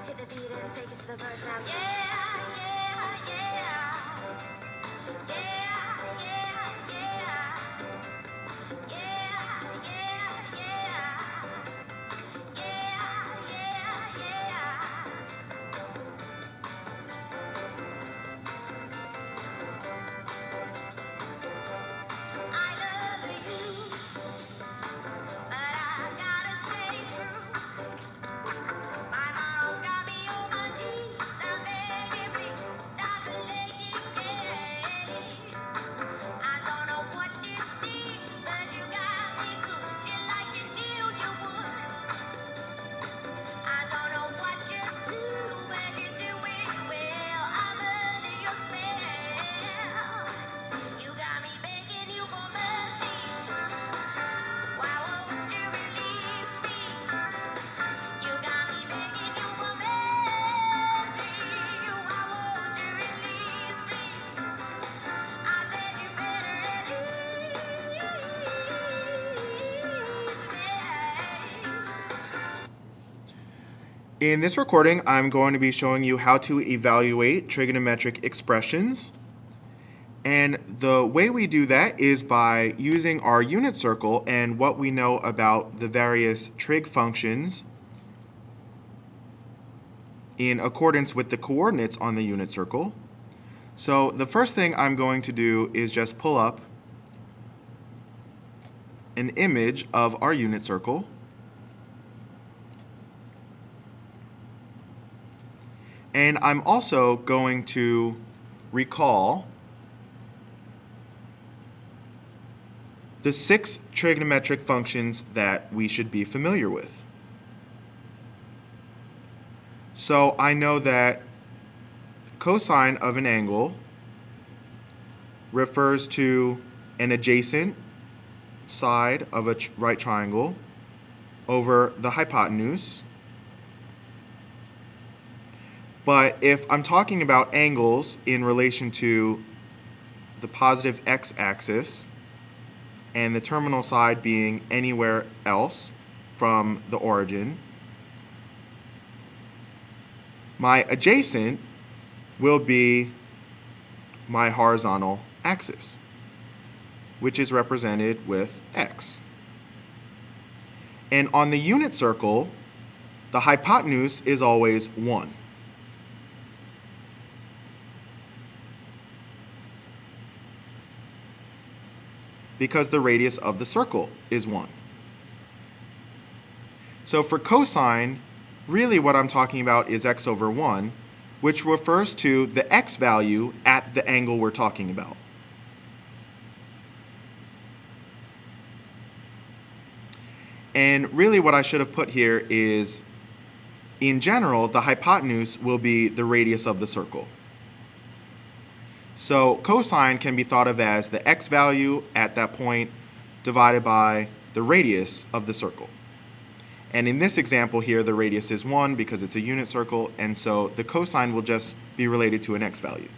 Hit the beat and take it to the verse now. Yeah, yeah, yeah. Yeah, yeah, yeah. Yeah, yeah, yeah. Yeah, yeah, yeah. I love you, but I gotta stay true. My morals got me on my knees. I'm begging, please stop playing. I don't know what this is, but you got me good. You like you knew you would. I don't know what you do, but you do it well. I'm under your spell. You got me begging you for mercy. Why won't you release me? You got me begging you for mercy. Why won't you release me? I said you better release me. In this recording, I'm going to be showing you how to evaluate trigonometric expressions. And the way we do that is by using our unit circle and what we know about the various trig functions in accordance with the coordinates on the unit circle. So the first thing I'm going to do is just pull up an image of our unit circle. And I'm also going to recall the 6 trigonometric functions that we should be familiar with. So I know that cosine of an angle refers to an adjacent side of a right triangle over the hypotenuse. But if I'm talking about angles in relation to the positive x-axis and the terminal side being anywhere else from the origin, my adjacent will be my horizontal axis, which is represented with x. And on the unit circle, the hypotenuse is always 1. Because the radius of the circle is 1. So for cosine, really what I'm talking about is x over 1, which refers to the x value at the angle we're talking about. And really what I should have put here is, in general, the hypotenuse will be the radius of the circle. So cosine can be thought of as the x value at that point divided by the radius of the circle. And in this example here, the radius is 1 because it's a unit circle, and so the cosine will just be related to an x value.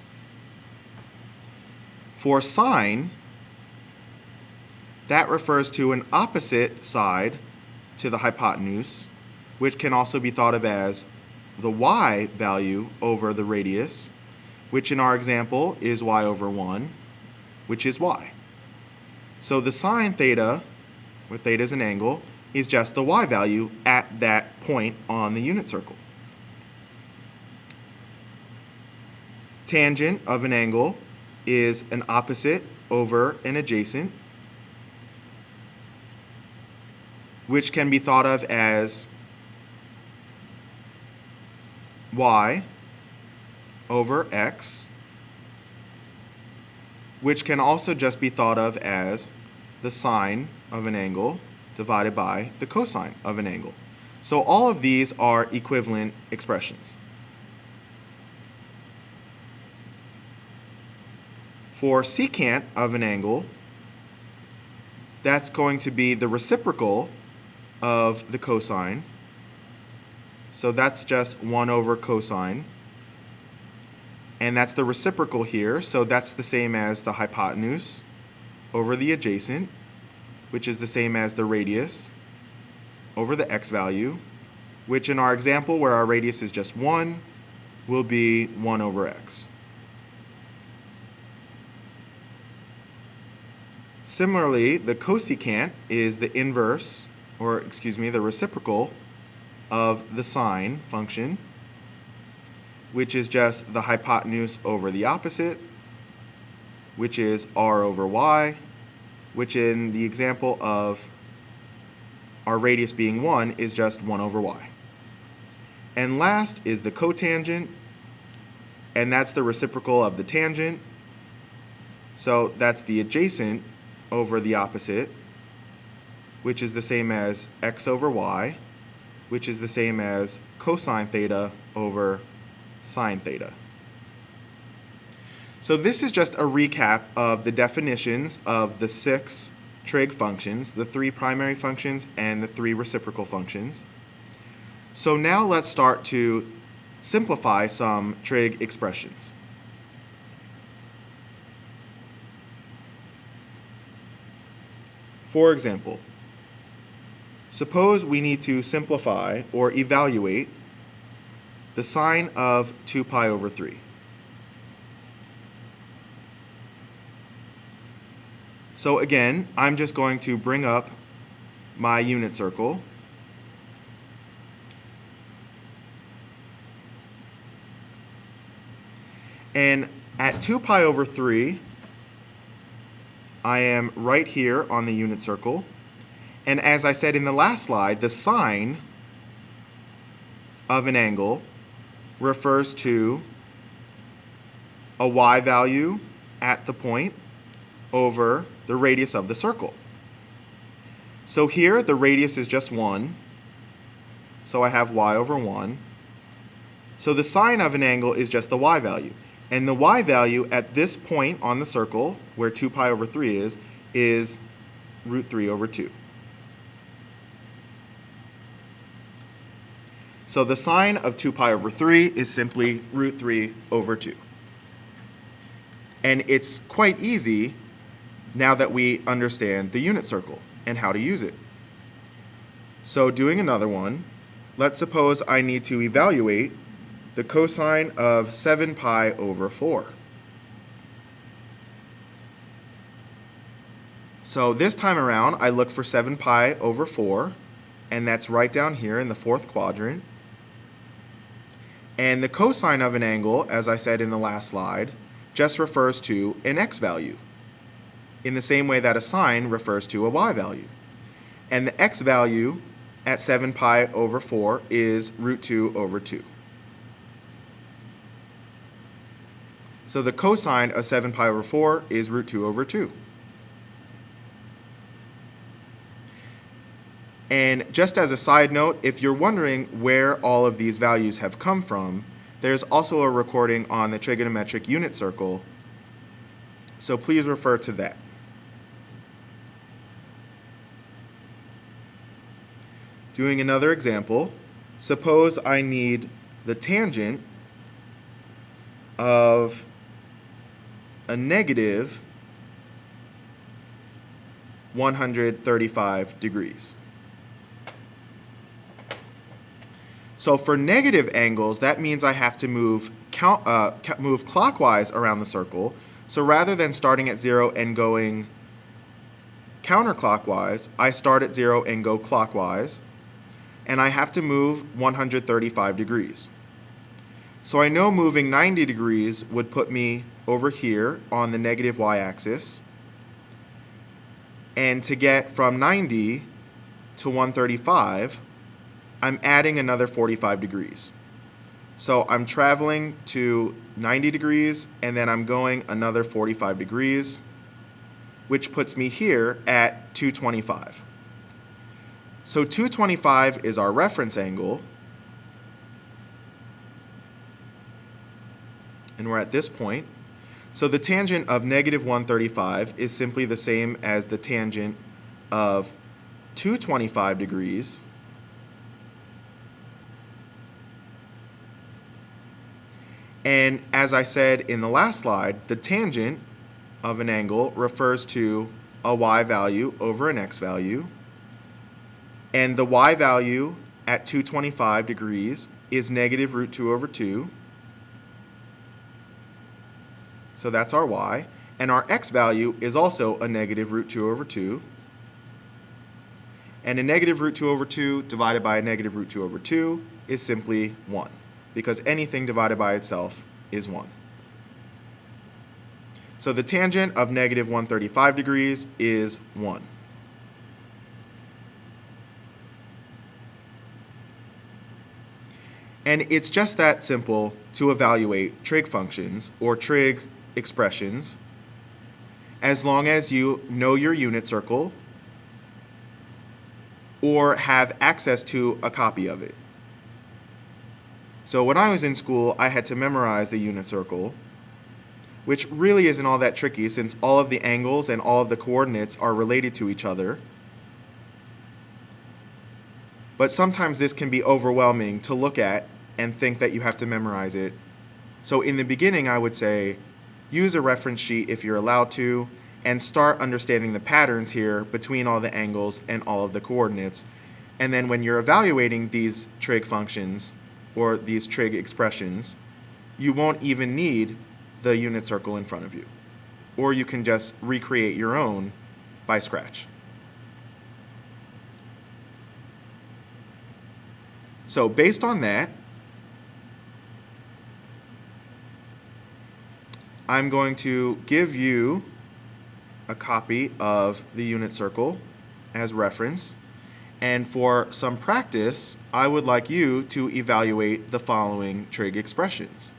For sine, that refers to an opposite side to the hypotenuse, which can also be thought of as the y value over the radius, which in our example is y over 1, which is y. So the sine theta, where theta is an angle, is just the y value at that point on the unit circle. Tangent of an angle is an opposite over an adjacent, which can be thought of as y over x, which can also just be thought of as the sine of an angle divided by the cosine of an angle. So all of these are equivalent expressions. For secant of an angle, that's going to be the reciprocal of the cosine. So that's just 1 over cosine. And that's the reciprocal here, so that's the same as the hypotenuse over the adjacent, which is the same as the radius. over the x value, which in our example where our radius is just 1, will be 1 over x. Similarly, the cosecant is the inverse, or excuse me, the reciprocal of the sine function, which is just the hypotenuse over the opposite, which is r over y, which in the example of our radius being 1 is just 1 over y. And last is the cotangent, and that's the reciprocal of the tangent. So that's the adjacent over the opposite, which is the same as x over y, which is the same as cosine theta over sine theta. So this is just a recap of the definitions of the 6 trig functions, the 3 primary functions and the 3 reciprocal functions. So now let's start to simplify some trig expressions. For example, suppose we need to simplify or evaluate the sine of 2 pi over 3. So again, I'm just going to bring up my unit circle. And at 2 pi over 3, I am right here on the unit circle. And as I said in the last slide, the sine of an angle refers to a y value at the point over the radius of the circle. So here the radius is just 1, so I have y over 1. So the sine of an angle is just the y value. And the y value at this point on the circle, where 2 pi over 3 is root 3 over 2. So the sine of 2 pi over 3 is simply root 3 over 2. And it's quite easy now that we understand the unit circle and how to use it. So doing another one, let's suppose I need to evaluate the cosine of 7 pi over 4. So this time around, I look for 7 pi over 4, and that's right down here in the 4th quadrant. And the cosine of an angle, as I said in the last slide, just refers to an x value, in the same way that a sine refers to a y value. And the x value at 7 pi over 4 is root 2 over 2. So the cosine of 7 pi over 4 is root 2 over 2. And just as a side note, if you're wondering where all of these values have come from, there's also a recording on the trigonometric unit circle, so please refer to that. Doing another example, suppose I need the tangent of a negative 135 degrees. So for negative angles, that means I have to move clockwise around the circle. So rather than starting at 0 and going counterclockwise, I start at 0 and go clockwise. And I have to move 135 degrees. So I know moving 90 degrees would put me over here on the negative y-axis. And to get from 90 to 135, I'm adding another 45 degrees. So I'm traveling to 90 degrees, and then I'm going another 45 degrees, which puts me here at 225. So 225 is our reference angle, and we're at this point. So the tangent of negative 135 is simply the same as the tangent of 225 degrees. And as I said in the last slide, the tangent of an angle refers to a y value over an x value. And the y value at 225 degrees is negative root 2 over 2. So that's our y. And our x value is also a negative root 2 over 2. And a negative root 2 over 2 divided by a negative root 2 over 2 is simply 1, because anything divided by itself is 1. So the tangent of negative 135 degrees is 1. And it's just that simple to evaluate trig functions or trig expressions as long as you know your unit circle or have access to a copy of it. So when I was in school, I had to memorize the unit circle, which really isn't all that tricky since all of the angles and all of the coordinates are related to each other. But sometimes this can be overwhelming to look at and think that you have to memorize it. So in the beginning, I would say, use a reference sheet if you're allowed to, and start understanding the patterns here between all the angles and all of the coordinates. And then when you're evaluating these trig functions or these trig expressions, you won't even need the unit circle in front of you. Or you can just recreate your own by scratch. So based on that, I'm going to give you a copy of the unit circle as reference. And for some practice, I would like you to evaluate the following trig expressions.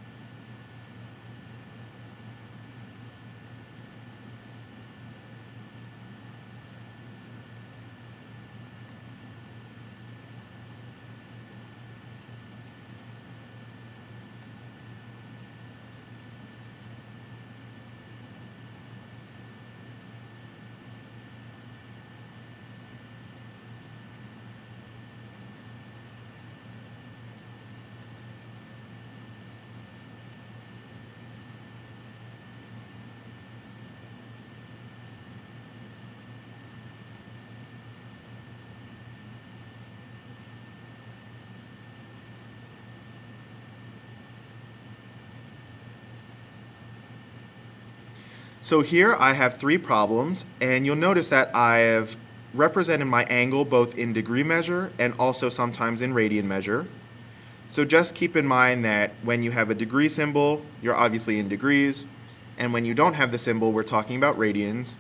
So here I have 3 problems, and you'll notice that I have represented my angle both in degree measure and also sometimes in radian measure. So just keep in mind that when you have a degree symbol, you're obviously in degrees, and when you don't have the symbol, we're talking about radians.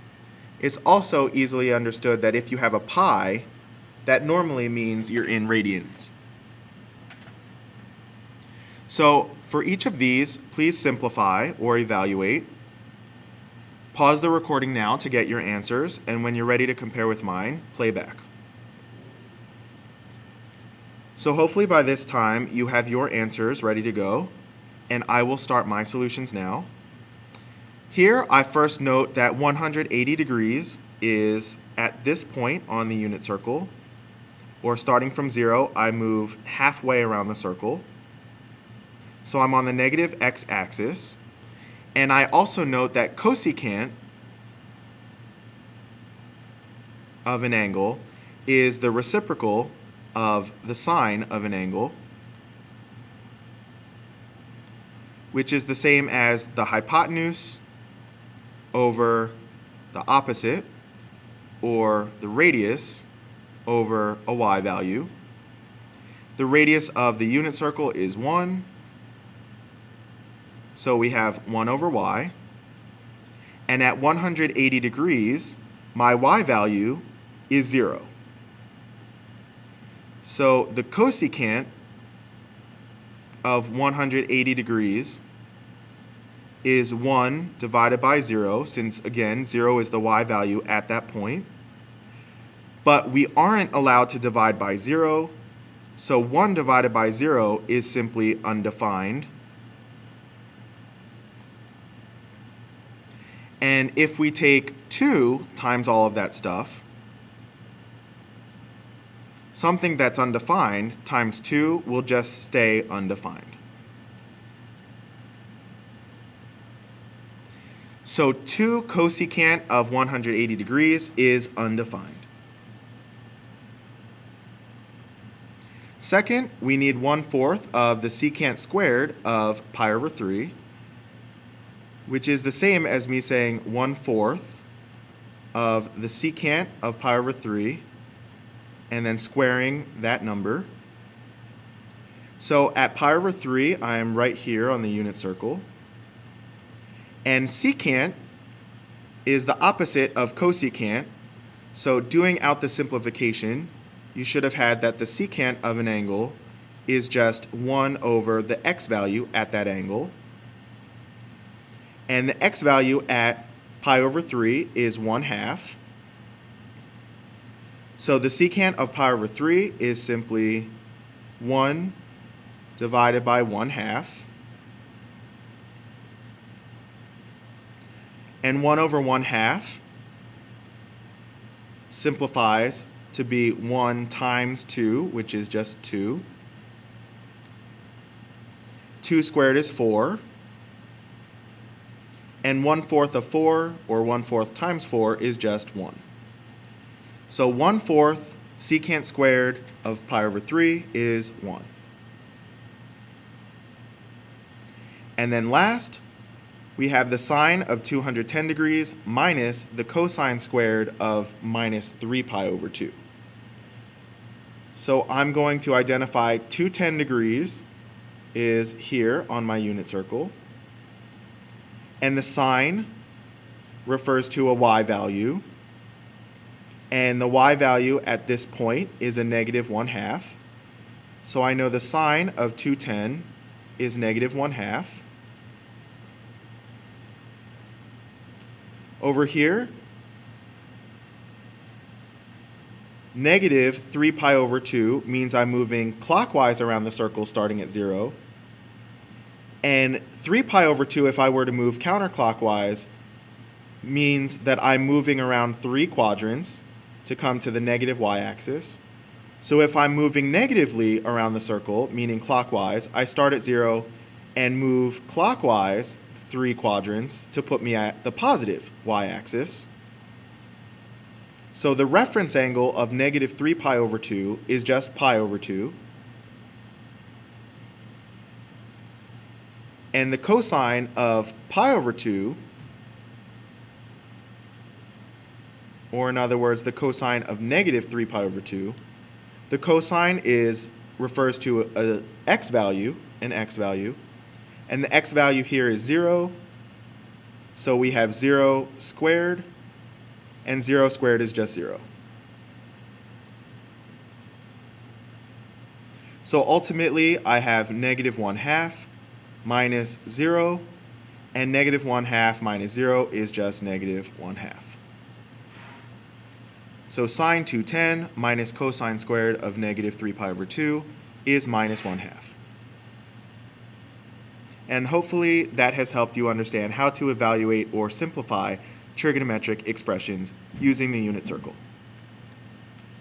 It's also easily understood that if you have a pi, that normally means you're in radians. So for each of these, please simplify or evaluate. Pause the recording now to get your answers, and when you're ready to compare with mine, play back. So hopefully by this time you have your answers ready to go, and I will start my solutions now. Here I first note that 180 degrees is at this point on the unit circle, or starting from 0, I move halfway around the circle. So I'm on the negative x-axis. And I also note that cosecant of an angle is the reciprocal of the sine of an angle, which is the same as the hypotenuse over the opposite, or the radius over a y value. The radius of the unit circle is 1. So we have 1 over y, and at 180 degrees, my y value is 0. So the cosecant of 180 degrees is 1 divided by 0, since again 0 is the y value at that point. But we aren't allowed to divide by 0, so 1 divided by 0 is simply undefined. And if we take 2 times all of that stuff, something that's undefined times 2 will just stay undefined. So 2 cosecant of 180 degrees is undefined. Second, we need 1/4 of the secant squared of pi over 3, which is the same as me saying 1/4 of the secant of pi over 3 and then squaring that number. So at pi over 3, I am right here on the unit circle. And secant is the opposite of cosecant. So doing out the simplification, you should have had that the secant of an angle is just 1 over the x value at that angle. And the x value at pi over 3 is 1/2. So the secant of pi over 3 is simply 1 divided by 1/2. And 1 over 1/2 simplifies to be 1 times 2, which is just 2. 2 squared is 4. And 1/4 of 4, or 1/4 times 4, is just 1. So 1/4 secant squared of pi over 3 is 1. And then last, we have the sine of 210 degrees minus the cosine squared of minus 3 pi over 2. So I'm going to identify 210 degrees is here on my unit circle. And the sine refers to a y value. And the y value at this point is a negative 1/2. So I know the sine of 210 is negative 1/2. Over here, negative 3 pi over 2 means I'm moving clockwise around the circle starting at 0. And 3 pi over 2, if I were to move counterclockwise, means that I'm moving around 3 quadrants to come to the negative y-axis. So if I'm moving negatively around the circle, meaning clockwise, I start at 0 and move clockwise 3 quadrants to put me at the positive y-axis. So the reference angle of negative 3 pi over 2 is just pi over 2. And the cosine of pi over 2, or in other words, the cosine of negative 3 pi over 2, the cosine refers to an x value, and the x value here is 0, so we have 0 squared, and 0 squared is just 0. So ultimately, I have negative 1/2 minus 0, and negative 1/2 minus 0 is just negative 1/2. So sine 210 minus cosine squared of negative 3 pi over 2 is minus 1/2. And hopefully that has helped you understand how to evaluate or simplify trigonometric expressions using the unit circle.